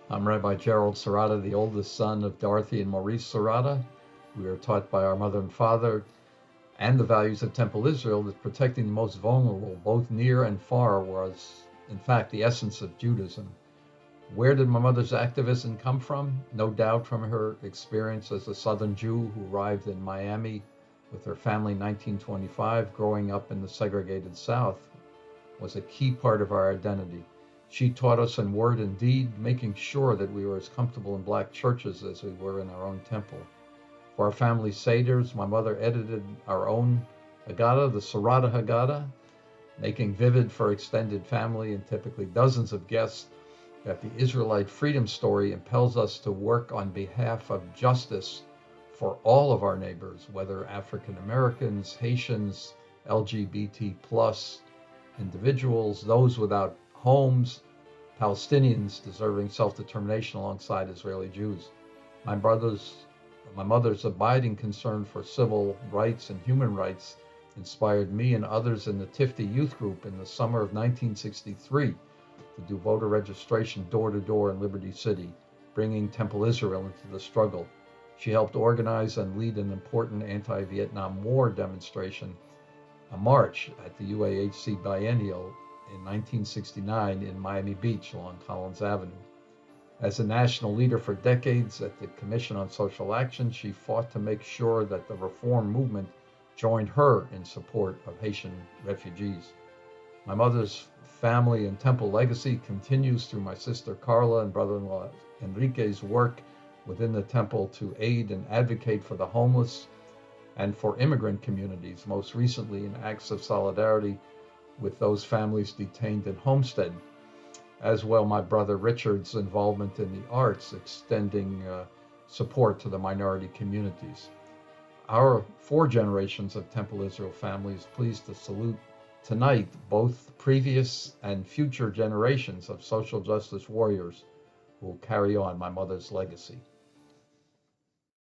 I'm Rabbi Gerald Serotta, the oldest son of Dorothy and Maurice Serotta. We are taught by our mother and father and the values of Temple Israel that protecting the most vulnerable, both near and far, was, in fact, the essence of Judaism. Where did my mother's activism come from? No doubt from her experience as a Southern Jew who arrived in Miami with her family in 1925. Growing up in the segregated South was a key part of our identity. She taught us in word and deed, making sure that we were as comfortable in black churches as we were in our own temple. For our family Seder's, my mother edited our own Haggadah, the Serotta Haggadah, making vivid for extended family and typically dozens of guests that the Israelite freedom story impels us to work on behalf of justice for all of our neighbors, whether African Americans, Haitians, LGBT plus individuals, those without homes, Palestinians deserving self-determination alongside Israeli Jews. My brother's, my mother's abiding concern for civil rights and human rights inspired me and others in the Tifty Youth Group in the summer of 1963 to do voter registration door to door in Liberty City, bringing Temple Israel into the struggle. She helped organize and lead an important anti Vietnam War demonstration, a march at the UAHC Biennial in 1969 in Miami Beach along Collins Avenue. As a national leader for decades at the Commission on Social Action, she fought to make sure that the reform movement joined her in support of Haitian refugees. My mother's family and temple legacy continues through my sister Carla and brother-in-law Enrique's work within the temple to aid and advocate for the homeless and for immigrant communities, most recently in acts of solidarity with those families detained in Homestead. As well, my brother Richard's involvement in the arts, extending support to the minority communities. Our four generations of Temple Israel family is pleased to salute tonight both previous and future generations of social justice warriors who will carry on my mother's legacy.